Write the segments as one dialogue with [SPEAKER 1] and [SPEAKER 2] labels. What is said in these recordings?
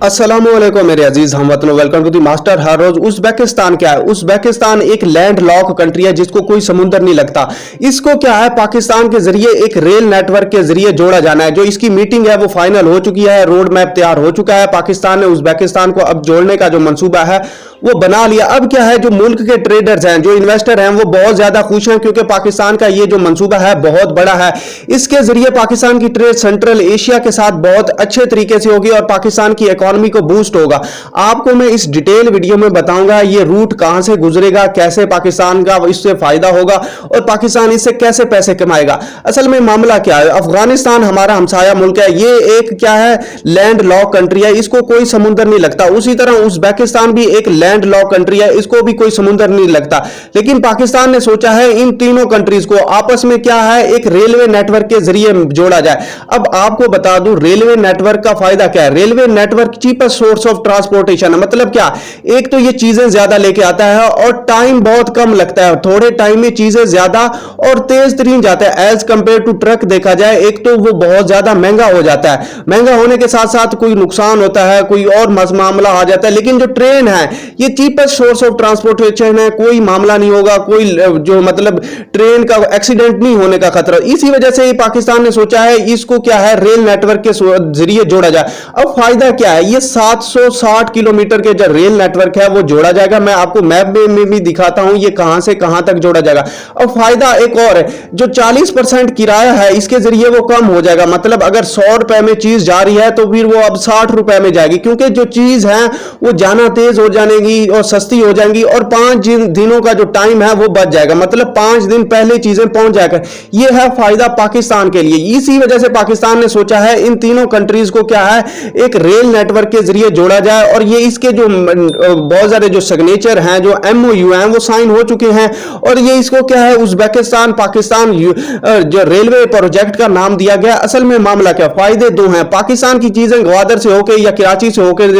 [SPEAKER 1] अस्सलामुअलैकुम मेरे अजीज हमवतनों, वेलकम टू दी मास्टर हर रोज। उज़्बेकिस्तान क्या है? उज़्बेकिस्तान एक लैंड लॉक कंट्री है जिसको कोई समुंदर नहीं लगता। इसको क्या है, पाकिस्तान के जरिए एक रेल नेटवर्क के जरिए जोड़ा जाना है। जो इसकी मीटिंग है वो फाइनल हो चुकी है, रोड मैप तैयार हो चुका है। पाकिस्तान ने उज़्बेकिस्तान को अब जोड़ने का जो मंसूबा है वो बना लिया। अब क्या है, जो मुल्क के ट्रेडर्स हैं, जो इन्वेस्टर हैं, वो बहुत ज्यादा खुश हैं क्योंकि पाकिस्तान का ये जो मंसूबा है बहुत बड़ा है। इसके जरिए पाकिस्तान की ट्रेड सेंट्रल एशिया के साथ बहुत अच्छे तरीके से होगी और पाकिस्तान की इकोनॉमी को बूस्ट होगा। आपको मैं इस डिटेल वीडियो में बताऊंगा ये रूट कहां से गुजरेगा, कैसे पाकिस्तान का इससे फायदा होगा और पाकिस्तान इससे कैसे पैसे कमाएगा। असल में मामला क्या है, अफगानिस्तान हमारा हमसाया मुल्क है, ये एक क्या है, लैंड लॉक कंट्री है, इसको कोई समुंदर नहीं लगता। उसी तरह उज़्बेकिस्तान भी एक लैंड लॉक कंट्री है, इसको भी कोई समुंदर नहीं लगता। लेकिन पाकिस्तान ने सोचा है इन तीनों कंट्रीज को आपस में क्या है, एक रेलवे नेटवर्क के जरिए जोड़ा जाए। अब आपको बता दूं रेलवे नेटवर्क का फायदा क्या है। Railway network cheapest source of transportation है। मतलब क्या, एक तो ये चीजें ज्यादा लेके आता है और टाइम बहुत कम लगता है, थोड़े टाइम में चीजें ज्यादा और तेज तरीन जाता है एज कंपेयर टू ट्रक। देखा जाए एक तो वो बहुत ज्यादा महंगा हो जाता है, महंगा होने के साथ साथ कोई नुकसान होता है, कोई और मामला आ जाता है। लेकिन जो ट्रेन है ये चीपेस्ट सोर्स ऑफ ट्रांसपोर्टेशन है, कोई मामला नहीं होगा, कोई जो मतलब ट्रेन का एक्सीडेंट नहीं होने का खतरा। इसी वजह से पाकिस्तान ने सोचा है इसको क्या है, रेल नेटवर्क के जरिए जोड़ा जाए। अब फायदा क्या है, ये 760 किलोमीटर के जो रेल नेटवर्क है वो जोड़ा जाएगा। मैं आपको मैप में भी दिखाता हूं ये कहां से कहां तक जोड़ा जाएगा। अब फायदा एक और है, जो 40% किराया है इसके जरिए वो कम हो जाएगा। मतलब अगर 100 रुपए में चीज जा रही है तो फिर वो अब 60 रुपए में जाएगी, क्योंकि जो चीज है वो जाना तेज हो जाएगी और सस्ती हो जाएंगी और 5 दिनों का जो टाइम है वो बच जाएगा। मतलब 5 दिन पहले चीजें पहुंच जाएगा। ये है फायदा पाकिस्तान के लिए। इसी वजह से पाकिस्तान ने सोचा है इन तीनों कंट्रीज को क्या है, एक रेल नेटवर्क के जरिए जोड़ा जाए। और ये इसके जो बहुत सारे जो सिग्नेचर हैं, जो MOU हैं वो साइन हो चुके हैं। और ये इसको क्या है, उज़्बेकिस्तान पाकिस्तान जो रेलवे प्रोजेक्ट का नाम दिया गया। असल में मामला क्या, फायदे दो हैं। पाकिस्तान की चीजें ग्वादर से होकर या कराची से होकर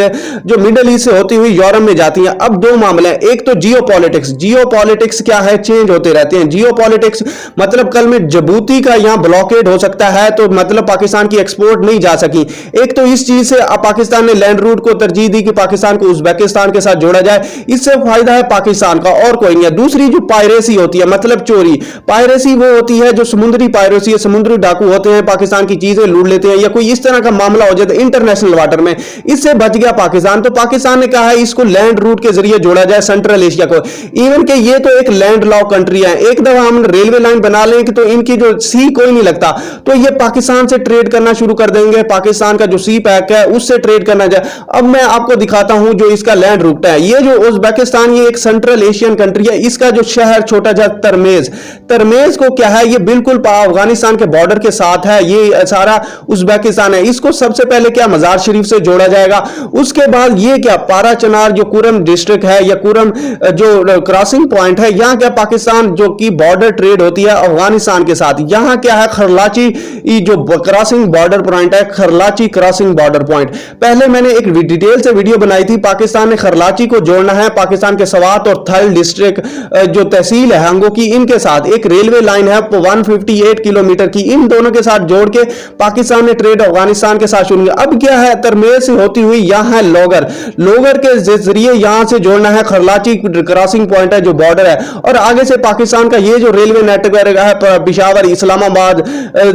[SPEAKER 1] जो मिडल ईस्ट से होती हुई यूरोप में जाती हैं। अब दो मामले हैं, एक तो जियोपॉलिटिक्स क्या है, चेंज होते रहते हैं। जियोपॉलिटिक्स मतलब कल में जिबूती का यहां ब्लॉकेड हो सकता है तो मतलब पाकिस्तान की एक्सपोर्ट नहीं जा सकी। एक तो इस चीज से पाकिस्तान ने लैंड रूट को तरजीह दी कि पाकिस्तान को उज़्बेकिस्तान के साथ जोड़ा जाए, इससे फायदा है पाकिस्तान का और कोई नहीं है। दूसरी जो पायरेसी होती है, मतलब चोरी, पायरेसी वो होती है जो समुद्री पायरेसी है, समुद्री डाकू होते हैं, पाकिस्तान की चीजें लूट लेते हैं या कोई इस तरह का मामला हो जाता है इंटरनेशनल वाटर में, इससे बच गया पाकिस्तान। तो पाकिस्तान ने कहा है इसको लैंड रूट के जरिए जोड़ा जाए सेंट्रल एशिया को। इवन के ये तो एक लैंड लॉक कंट्री है, एक दफा हम रेलवे लाइन बना लें कि तो इनकी जो सी कोई नहीं लगता, तो ये पाकिस्तान से ट्रेड करना शुरू कर देंगे। पाकिस्तान का जो सी पैक है उससे ट्रेड करना जाए। अब मैं आपको दिखाता हूं जो इसका लैंड रूट है। ये जो उज़्बेकिस्तान ये एक सेंट्रल एशियन कंट्री है, इसका जो शहर छोटा सा तरमेज को क्या है, ये बिल्कुल अफगानिस्तान के बॉर्डर के साथ है। ये सारा उज़्बेकिस्तान है। इसको सबसे पहले क्या मजार शरीफ से जोड़ा जाएगा, उसके बाद ये क्या पारा चनार जो कुरम डिस्ट्रिक्ट है या कुरम जो क्रॉसिंग पॉइंट है, यहां क्या पाकिस्तान जो की बॉर्डर ट्रेड होती है अफगानिस्तान के साथ, यहां क्या है खरलाची जो क्रॉसिंग बॉर्डर पॉइंट है, खरलाची क्रॉसिंग बॉर्डर पॉइंट। पहले मैंने एक डिटेल से वीडियो बनाई थी, पाकिस्तान ने खरलाची को जोड़ना है पाकिस्तान के सवात और थल डिस्ट्रिक्ट जो तहसील है हंगो की, इनके साथ एक रेलवे लाइन है 158 किलोमीटर की, इन दोनों के साथ जोड़ के पाकिस्तान ने ट्रेड अफगानिस्तान के साथ शुरू किया। अब क्या है, तरमेज से होती हुई यहां है लोगर के जरिए यहां से जोड़ना है खरलाची क्रॉसिंग पॉइंट है जो बॉर्डर है। और आगे से पाकिस्तान का ये जो रेलवे नेटवर्क है पिशावर, इस्लामाबाद,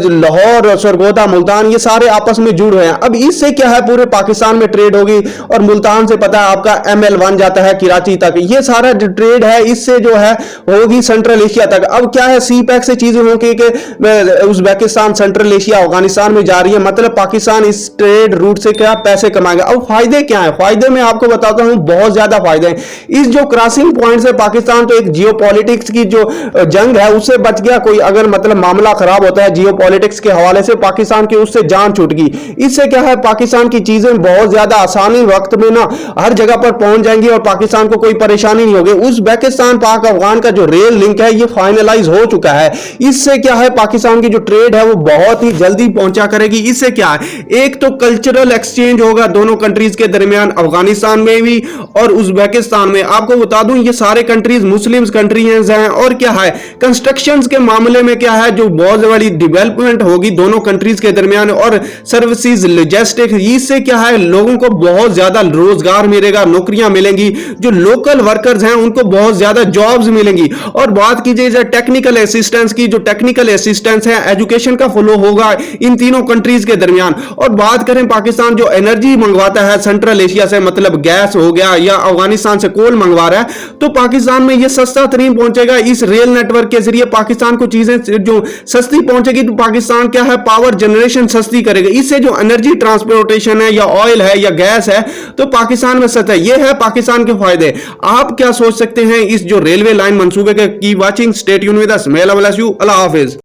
[SPEAKER 1] लाहौर, सरगोदा, मुल्तान, ये सारे आपस में जुड़ रहे हैं। अब इससे क्या है, पूरे पाकिस्तान में ट्रेड होगी और मुल्तान से पता है आपका ML1 जाता है कराची तक। ये सारा जो ट्रेड है इससे जो है होगी सेंट्रल एशिया तक। अब क्या है, सी पैक से चीजें होंगी कि उज़्बेकिस्तान सेंट्रल एशिया अफगानिस्तान में जा रही है, मतलब पाकिस्तान इस ट्रेड रूट से क्या पैसे कमाएगा। अब फायदे क्या है, फायदे में आपको बताता हूं बहुत ज्यादा फायदे हैं। इस जो क्रॉसिंग पॉइंट से पाकिस्तान तो एक जियोपॉलिटिक्स की जो जंग है उससे बच गया। कोई अगर मतलब मामला खराब होता है जियोपॉलिटिक्स के हवाले से, पाकिस्तान की उससे जान छूट गई। इससे क्या है, पाकिस्तान की चीजें बहुत ज्यादा आसानी वक्त में ना हर जगह पर पहुंच जाएंगी और पाकिस्तान को कोई परेशानी नहीं होगी। उज़्बेकिस्तान पाक अफगान का जो रेल लिंक है ये फाइनलाइज हो चुका है। इससे क्या है, पाकिस्तान की जो ट्रेड है वो बहुत ही जल्दी पहुंचा करेगी। इससे क्या है, एक तो कल्चरल एक्सचेंज होगा दोनों कंट्रीज के दरमियान, अफगानिस्तान में भी और और उज़्बेकिस्तान में। आपको बता दूं ये सारे कंट्रीज मुस्लिम्स कंट्रीज हैं और क्या है कंस्ट्रक्शंस के मामले में क्या है जो बहुत बड़ी डेवलपमेंट होगी दोनों कंट्रीज के दरमियान, और सर्विसेज लॉजिस्टिक, इससे क्या है लोगों को बहुत ज्यादा रोजगार मिलेगा, नौकरियां मिलेंगी, जो लोकल वर्कर्स हैं उनको बहुत ज्यादा जॉब्स मिलेंगी। और बात कीजिए टेक्निकल असिस्टेंस की, जो टेक्निकल असिस्टेंस है एजुकेशन का फ्लो होगा इन तीनों कंट्रीज के दरमियान। और बात करें पाकिस्तान जो एनर्जी मंगवाता है सेंट्रल एशिया से, मतलब गैस हो गया या अफगानिस्तान से कोल मंगवा रहा है, तो पाकिस्तान में यह सस्ता तरीन पहुंचेगा। इस रेल नेटवर्क के जरिए पाकिस्तान को चीजें जो सस्ती पहुंचेगी तो पाकिस्तान क्या है पावर जनरेशन सस्ती करेगा। इससे जो एनर्जी ट्रांसपोर्टेशन है या ऑयल है या गैस है तो पाकिस्तान में सस्ता है। यह है पाकिस्तान के फायदे। आप क्या सोच सकते हैं इस जो रेलवे लाइन मंसूबे के? की watching, stay tuned with us. मैं अल्लाह हाफिज।